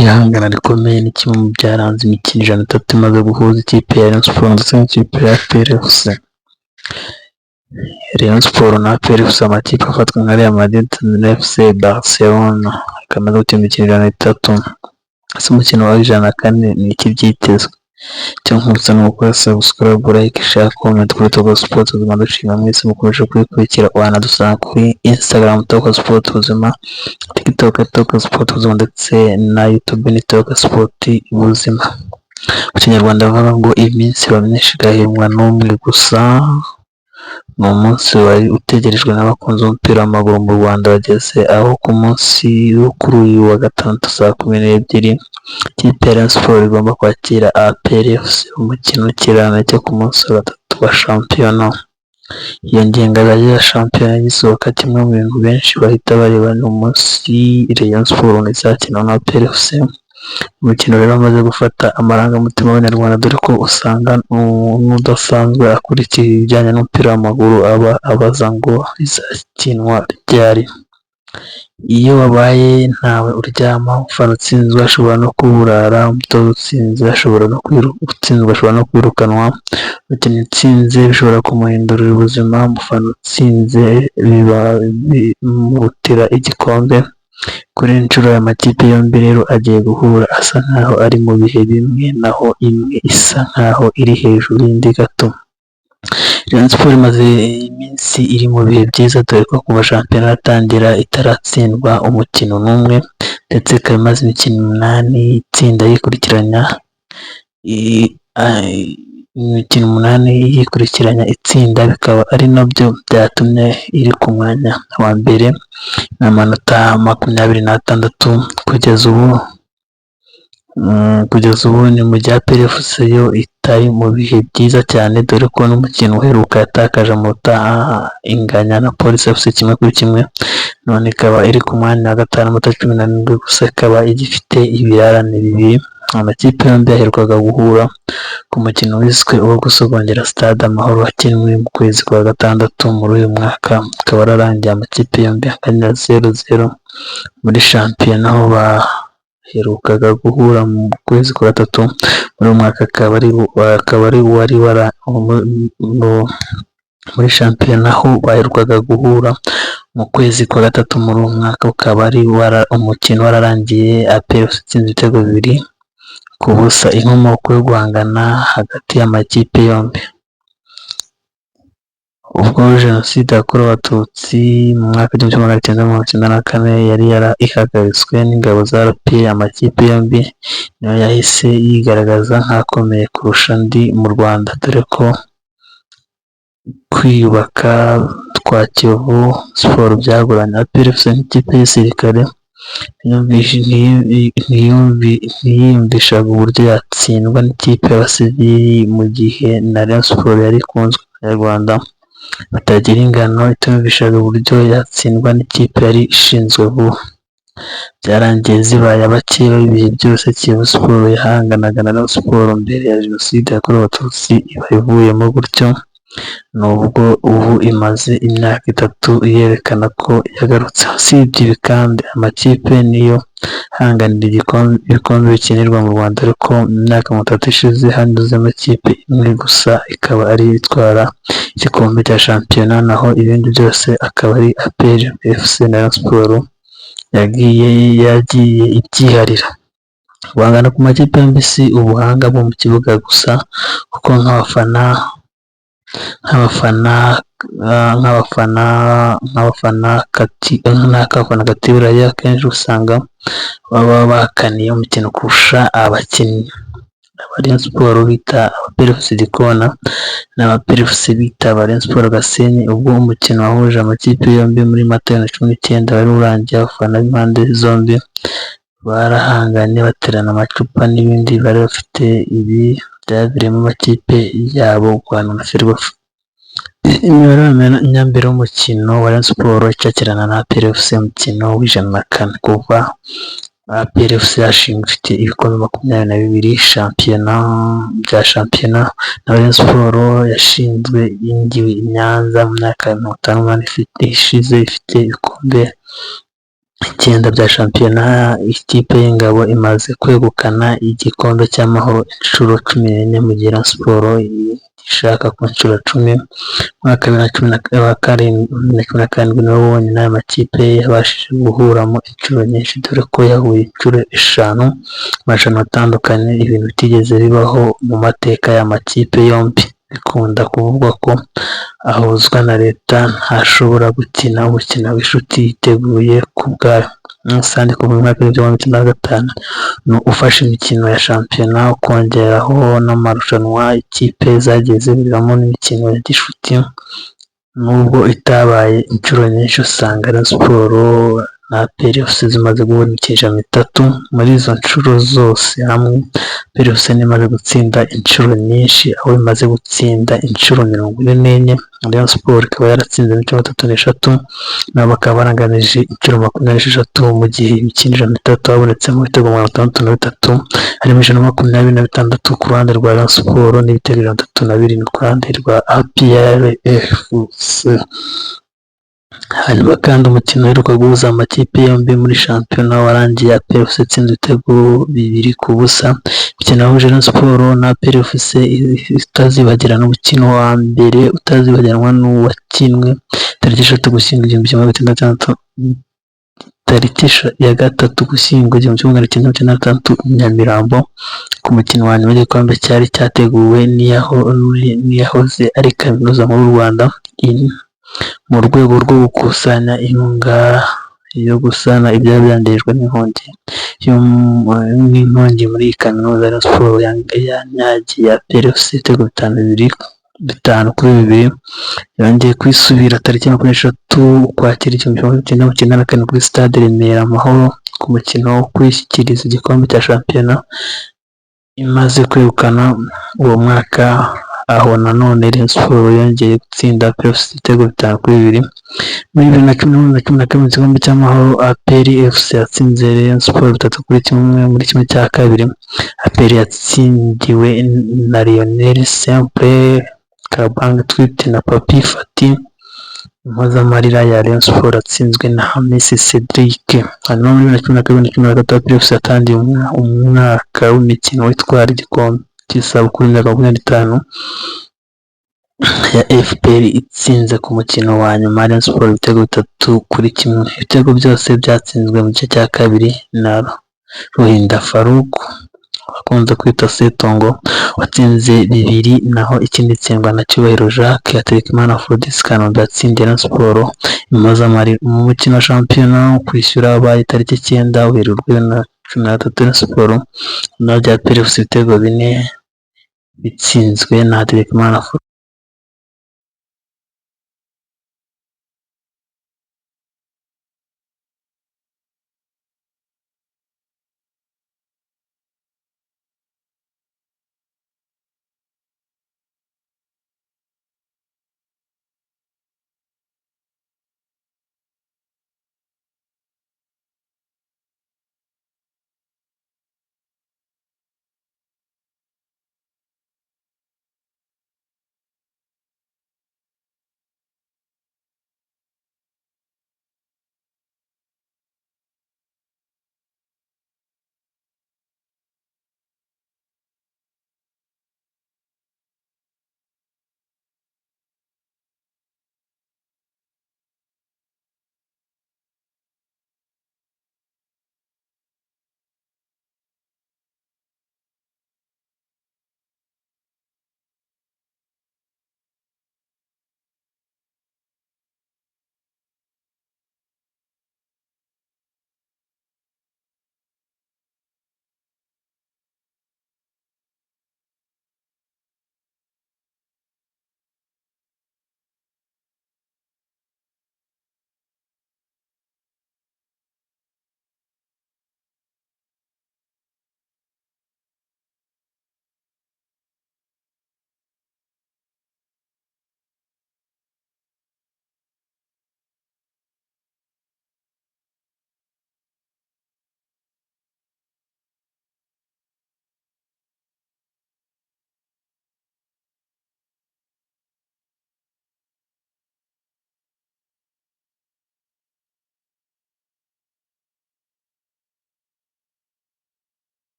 Ihangana rikomeye ni kimwe mu byaranze imikino 103 imaze guhuza ikipe ya Rayon Sports ndetse n'ikipe ya APR FC. Rayon Sports na APR FC amakipe afatwa nka Real Madrid na FC Barcelona, akamaze gukina imikino 103. Ese umukino wa 104 ni iki byitezwe? Icyo nkurutse ni ugukora subscribe, like, share, comment kuri Togo Sports Ubuzima. Dushima mwese mukomeje kuyikurikira, wanadusanga kuri Instagram Togo Sports Ubuzima, TikTok Togo Sports Ubuzima ndetse na YouTube ni Togo Sports Ubuzima. Mu Kinyarwanda bavuga ngo iminsi iba myinshi igahembwa n'umwe gusa. Ni umunsi wari utegerejwe n'abakunzi b'umupira w'amaguru mu Rwanda wageze aho ku munsi wo kuri uyu wa gatandatu saa 12 ikipe ya Rayon Sports igomba kwakira APR FC umukino w'ikirarane cyo ku munsi wa gatatu wa shampiyona. Iyo ngengabihe ya shampiyona gisohoka kimwe mu bintu benshi bahita bareba ni umunsi Rayon Sports izakina na APR FC. Umukino rero amaze gufata amarangamutima y'Abanyarwanda, dore ko usanga n'udasanzwe akurikira ibijyanye n'umupira w'amaguru aba abaza ngo izakinwa ryari. Iyo wabaye ntawe uryama, ufana utsinzwe ashobora no kuburara, umutoza utsinze ashobora no kwirukanwa, umukinnyi utsinze bishobora kumuhindurira ubuzima, umufana utsinze bimurutira igikombe. Kuri inshuro aya makipe yombi rero agiye guhura asa nkaho ari mu bihe bimwe, naho imwe isa nkaho iri hejuru y'indi gato. Rayon Sports imaze iminsi iri mu bihe byiza, dore ko kuva shampiyona yatangira itaratsindwa umukino n'umwe, ndetse ikaba imaze imikino 8 itsinda yikurikiranya, imikino 8 yikurikiranya itsinda, bikaba ari nabyo byatumye iri ku mwanya wa mbere n'amanota 26 kugeza ubu. Ni mu gihe APR FC yo itari mu bihe byiza cyane, dore ko n'umukino uheruka yatakaje amanota inganya na Police FC 1-1, none ikaba iri ku mwanya wa gatanu n'amanota 17 gusa, ikaba igifite ibirarane bibiri. Amakipe yombi yaherukaga guhura ku mukino wiswe uwo gusogongera Stade Amahoro wakinwe mu kwezi kwa gatandatu muri uyu mwaka, akaba yararangiye amakipe yombi anganya 0-0 muri shampiyona, aho baherukaga guhura mu kwezi kwa gatatu muri uyu mwaka, akaba ari wari muri shampiyona, aho baherukaga guhura mu kwezi kwa gatatu muri uyu mwaka, ukaba ari umukino wararangiye APR itsinze ibitego 2-0. Inkomoko yo guhangana hagati y'amakipe yombi: ubwo Jenoside yakorewe Abatutsi mu mwaka w'1994 yari ihagaritswe n'ingabo za RPA, amakipe yombi niyo yahise yigaragaza nk'akomeye kurusha andi mu Rwanda, dore ko kwiyubaka kwa Kiyovu Sport byagoranye. APR FC nk'ikipe y'isirikare ntiyiyumvishaga uburyo yatsindwa n'ikipe y'abasivili, mu gihe na Rayon Sports yari ikunzwe n'Abanyarwanda batagira ingano itumvishaga uburyo yatsindwa n'ikipe yari ishinzwe vuba. Byarangiye zibaye abakeba ibihe byose. Kiyovu Sport yahanganaga na Rayon Sports mbere ya Jenoside yakorewe Abatutsi iba ivuyemo, gutyo nubwo ubu imaze imyaka 3 yerekana ko yagarutse. Usibye ibi kandi, amakipe niyo hanganira ibikombe bikinirwa mu Rwanda, ariko mu myaka 3 ishize hanyuzemo ikipe imwe gusa, ikaba ari itwara igikombe cya shampiyona, naho ibindi byose akaba ari APR FC na Rayon Sports yagiye ibyiharira. Guhangana ku makipe yombi si ubuhanga bwo mu kibuga gusa, kuko nk'abafana katibura akenshi usanga baba bakaniye umukino kurusha abakinnyi. Rayon Sports bita APR FC Gikona n'APR FC bita Rayon Sports Gasenyi. Ubwo umukino wahuje amakipe yombi muri Mata 2019 wari urangiye, abafana b'impande zombi barahanganye baterana amacupa n'ibindi bari bafite. Ibi byaviriyemo amakipe yabo guhana na Ferwafa. Imibare nyambere y'umukino wa Rayon Sports icakirana na APR FC umukino w'104, kuva APR FC yashinzwe ifite ibikombe 22 shampiyona, na Rayon Sports yashinzwe yingiwe i Nyanza mu myaka ya 58 ishize ifite ibikombe icyenda bya shampiyona. Ikipe y'Ingabo imaze kwegukana igikombe cy'amahoro inshuro 14 mu gihe Rayon Sports ishaka ku nshuro 10. Mwaka wa 2017 niwo wonyine aya makipe yabashije guhuramo inshuro nyinshi, dore ko yahuye inshuro 5 mu marushanwa atandukanye, ibintu bitigeze bibaho mu mateka y'amakipe yombi. Bikunda kuvugwa ko ahuzwa na leta ntashobora gukina umukino w'inshuti yiteguye ku bwayo. Sandi kuva mu mwaka w'ibihumbi bibiri na gatanu ni ufashe imikino ya shampiyona ukongeraho n'amarushanwa, ikipe zagiye zihuriramo n'imikino ya gishuti nubwo itabaye inshuro nyinshi. Usanga Rayon Sports na APR FC zimaze guhura imikino 3. Muri izo nshuro zose hamwe APR FC imaze gutsinda inshuro nyinshi, aho imaze gutsinda inshuro 44. Rayon Sports ikaba yaratsinze inshuro 33, nabo bakaba baranganije inshuro 26. Mu gihe imikino 3 habonetsemo ibitego 63, harimo 26 ku ruhande rwa Rayon Sports n'ibitego 37 ku ruhande rwa APR FC. Hanyuma kandi umukino uheruka guhuza amakipe yombi muri shampiyona warangiye APR FC itsinze ibitego 2-0. Imikino yahuje Rayon Sports na APR FC utazibagirana umukino wa mbere utazibagiranwa n'uwakinwe tariki 3 Ugushyingo 1996, tariki ya 3 Ugushyingo 1996 Nyamirambo, ku mukino wa nyuma w'igikombe cyari cyateguwe n'iyahoze ari Kaminuza Nkuru y'u Rwanda mu rwego rwo gukusanya inkunga yo gusana ibyari byangijwe n'inkongi muri iyi kaminuza. Rayon Sports yanyagiye APR FC ibitego 5-2 yongeye kwisubira tariki 23 Ukwakira 1994 kuri Stade Remera Amahoro ku mukino wo kwishyikiriza igikombe cya shampiyona imaze kwegukana uwo mwaka, aho nanone Rayon Sports yongeye gutsinda APR FC ibitego 5-2. Muri 2011 mu gikombe cy'amahoro APR FC yatsinze Rayon Sports 3-1 muri kimwe cya kabiri. APR yatsindiwe na Lionel Simple, Karabang Twite na Papi Fati. Impozamarira ya Rayon Sports atsinzwe na Hamisi Cedric. Hanyuma muri 2012 APR FC yatangiye umwaka w'imikino witwara igikombe cy'isabukuru y'imyaka 25 ya FPR itsinze ku mukino wa nyuma Rayon Sports ibitego 3-1. Ibitego byose byatsinzwe mu gice cya kabiri na Ruhinda Farouk bakunze kwita Setongo watsinze 2, naho ikindi tsindwa na Cyubahiro Jacques. Hategekimana Aphrodis Kanombe yatsindiye Rayon Sports impozamarira mu mukino wa shampiyona kwishyura abaye tariki 9 Werurwe na 13. Rayon Sports na APR FC ibitego 4 bitsinzwe na Hategekimana